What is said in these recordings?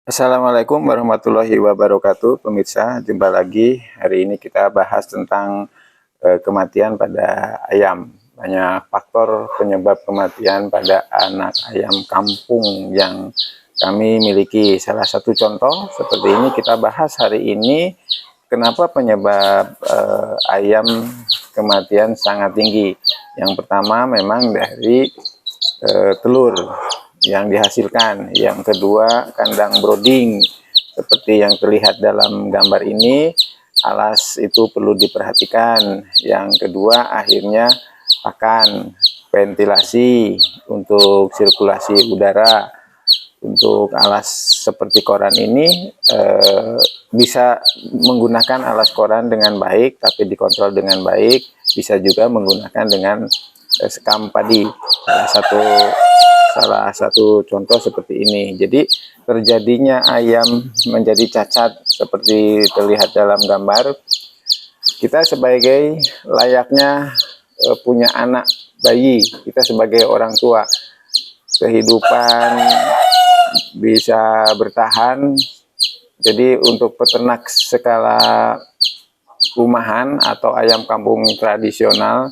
Assalamualaikum warahmatullahi wabarakatuh, pemirsa. Jumpa lagi. Hari ini kita bahas tentang kematian pada ayam. Banyak faktor penyebab kematian pada anak ayam kampung yang kami miliki. Salah satu contoh seperti ini kita bahas hari ini. Kenapa penyebab ayam kematian sangat tinggi? Yang pertama memang dari telur yang dihasilkan. Yang kedua, kandang brooding seperti yang terlihat dalam gambar ini. Alas itu perlu diperhatikan. Yang kedua, akhirnya pakan, ventilasi untuk sirkulasi udara. Untuk alas seperti koran ini bisa menggunakan alas koran dengan baik, tapi dikontrol dengan baik. Bisa juga menggunakan dengan sekam padi. Salah satu contoh seperti ini. Jadi terjadinya ayam menjadi cacat seperti terlihat dalam gambar. Kita sebagai layaknya punya anak bayi, kita sebagai orang tua, kehidupan bisa bertahan. Jadi untuk peternak skala rumahan atau ayam kampung tradisional,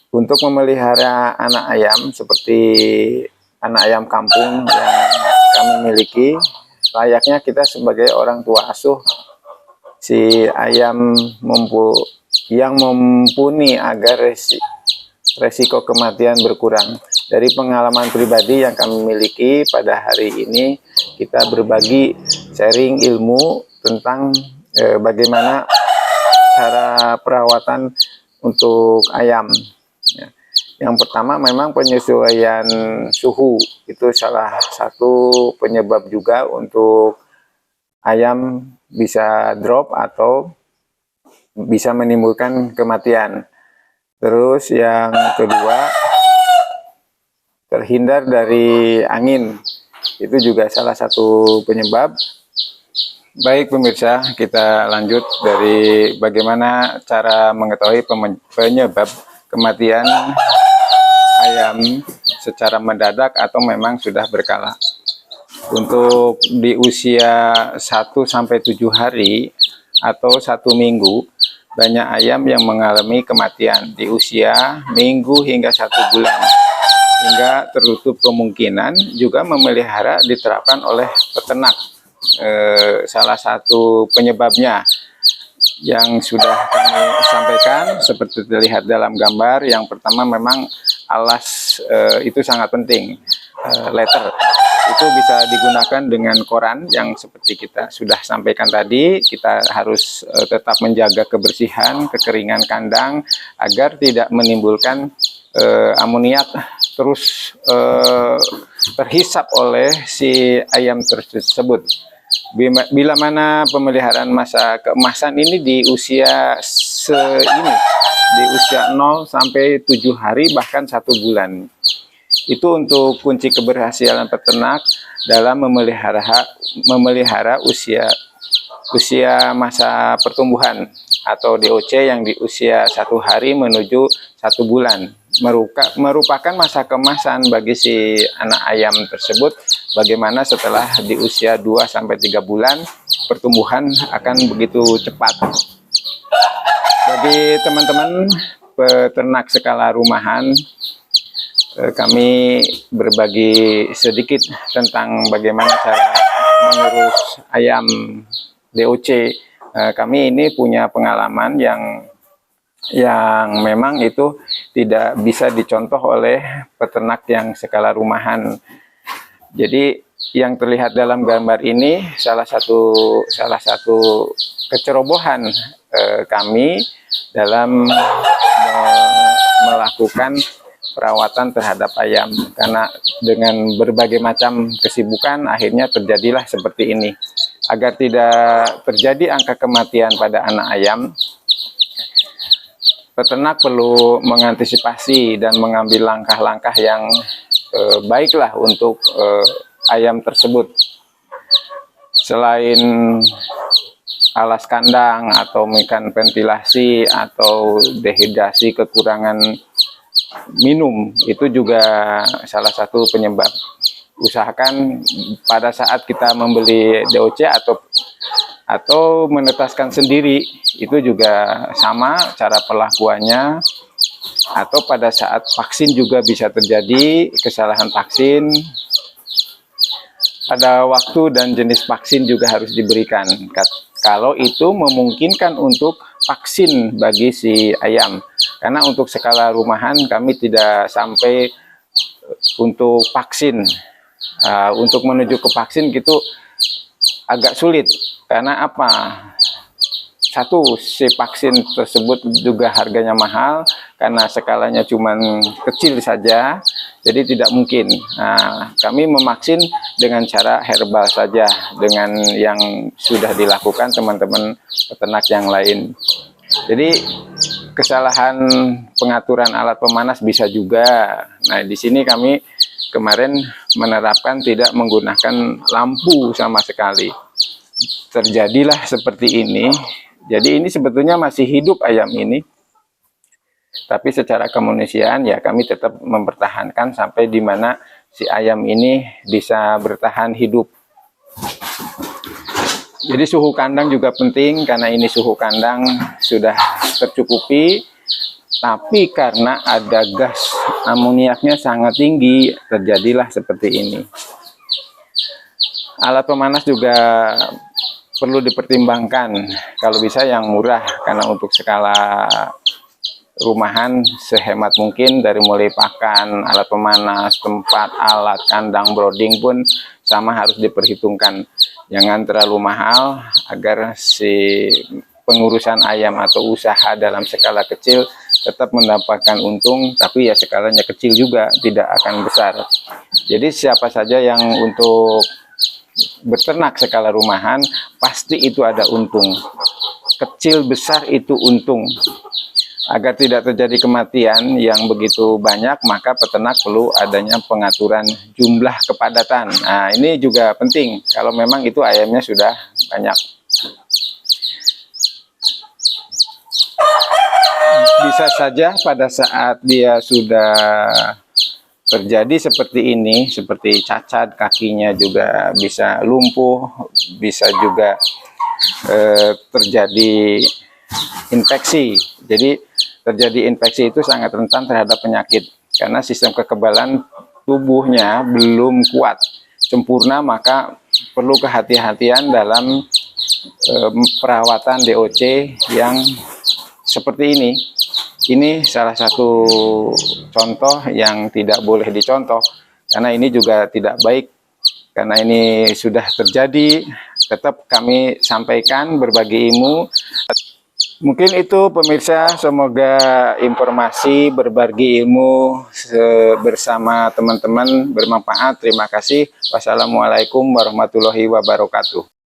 untuk memelihara anak ayam seperti anak ayam kampung yang kami miliki, layaknya kita sebagai orang tua asuh si ayam yang mumpuni agar resiko kematian berkurang. Dari pengalaman pribadi yang kami miliki pada hari ini, kita berbagi sharing ilmu tentang bagaimana cara perawatan untuk ayam. Yang pertama memang penyesuaian suhu, itu salah satu penyebab juga untuk ayam bisa drop atau bisa menimbulkan kematian. Terus yang kedua, terhindar dari angin, itu juga salah satu penyebab. Baik pemirsa, kita lanjut dari bagaimana cara mengetahui penyebab kematian ayam secara mendadak atau memang sudah berkala. Untuk di usia 1-7 hari atau 1 minggu, banyak ayam yang mengalami kematian di usia minggu hingga 1 bulan. Hingga tertutup kemungkinan juga memelihara diterapkan oleh peternak. Salah satu penyebabnya yang sudah kami sampaikan seperti terlihat dalam gambar. Yang pertama memang alas itu sangat penting. Letter itu bisa digunakan dengan koran yang seperti kita sudah sampaikan tadi. Kita harus tetap menjaga kebersihan, kekeringan kandang agar tidak menimbulkan amoniak terus terhisap oleh si ayam tersebut. Bila mana pemeliharaan masa keemasan ini di usia di usia 0-7 hari bahkan 1 bulan. Itu untuk kunci keberhasilan peternak dalam memelihara usia masa pertumbuhan atau DOC yang di usia 1 hari menuju 1 bulan. Merupakan masa kemasan bagi si anak ayam tersebut. Bagaimana setelah di usia 2-3 bulan pertumbuhan akan begitu cepat. Bagi teman-teman peternak skala rumahan, kami berbagi sedikit tentang bagaimana cara mengurus ayam DOC. Kami ini punya pengalaman yang memang itu tidak bisa dicontoh oleh peternak yang skala rumahan. Jadi yang terlihat dalam gambar ini salah satu kecerobohan kami dalam melakukan perawatan terhadap ayam, karena dengan berbagai macam kesibukan akhirnya terjadilah seperti ini. Agar tidak terjadi angka kematian pada anak ayam, peternak perlu mengantisipasi dan mengambil langkah-langkah yang baiklah untuk ayam tersebut. Selain alas kandang atau mekanisme ventilasi atau dehidrasi kekurangan minum, itu juga salah satu penyebab. usahakan pada saat kita membeli DOC atau menetaskan sendiri itu juga sama cara perlakuannya, atau pada saat vaksin juga bisa terjadi kesalahan vaksin. Pada waktu dan jenis vaksin juga harus diberikan kalau itu memungkinkan untuk vaksin bagi si ayam, karena untuk skala rumahan kami tidak sampai untuk vaksin. Untuk menuju ke vaksin gitu agak sulit, karena apa? Satu, si vaksin tersebut juga harganya mahal karena skalanya cuman kecil saja, jadi tidak mungkin. Nah, kami memaksin dengan cara herbal saja, dengan yang sudah dilakukan teman-teman peternak yang lain. Jadi kesalahan pengaturan alat pemanas bisa juga. Nah, di sini kami kemarin menerapkan tidak menggunakan lampu sama sekali. Terjadilah seperti ini. Jadi ini sebetulnya masih hidup ayam ini, tapi secara kemanusiaan ya kami tetap mempertahankan sampai di mana si ayam ini bisa bertahan hidup. Jadi suhu kandang juga penting, karena ini suhu kandang sudah tercukupi, tapi karena ada gas amoniaknya sangat tinggi, terjadilah seperti ini. Alat pemanas juga perlu dipertimbangkan, kalau bisa yang murah, karena untuk skala rumahan sehemat mungkin, dari mulai pakan, alat pemanas, tempat, alat, kandang, brooding pun sama harus diperhitungkan. Jangan terlalu mahal agar si pengurusan ayam atau usaha dalam skala kecil tetap mendapatkan untung, tapi ya skalanya kecil juga, tidak akan besar. Jadi siapa saja yang untuk beternak skala rumahan pasti itu ada untung, kecil besar itu untung. Agar tidak terjadi kematian yang begitu banyak, maka peternak perlu adanya pengaturan jumlah kepadatan. Nah, ini juga penting kalau memang itu ayamnya sudah banyak. Bisa saja pada saat dia sudah terjadi seperti ini, seperti cacat, kakinya juga bisa lumpuh, bisa juga terjadi infeksi. Jadi terjadi infeksi itu sangat rentan terhadap penyakit, karena sistem kekebalan tubuhnya belum kuat sempurna, maka perlu kehati-hatian dalam perawatan DOC yang seperti ini. Ini salah satu contoh yang tidak boleh dicontoh, karena ini juga tidak baik. Karena ini sudah terjadi, tetap kami sampaikan, berbagi ilmu. Mungkin itu pemirsa, semoga informasi berbagi ilmu bersama teman-teman bermanfaat. Terima kasih. Wassalamualaikum warahmatullahi wabarakatuh.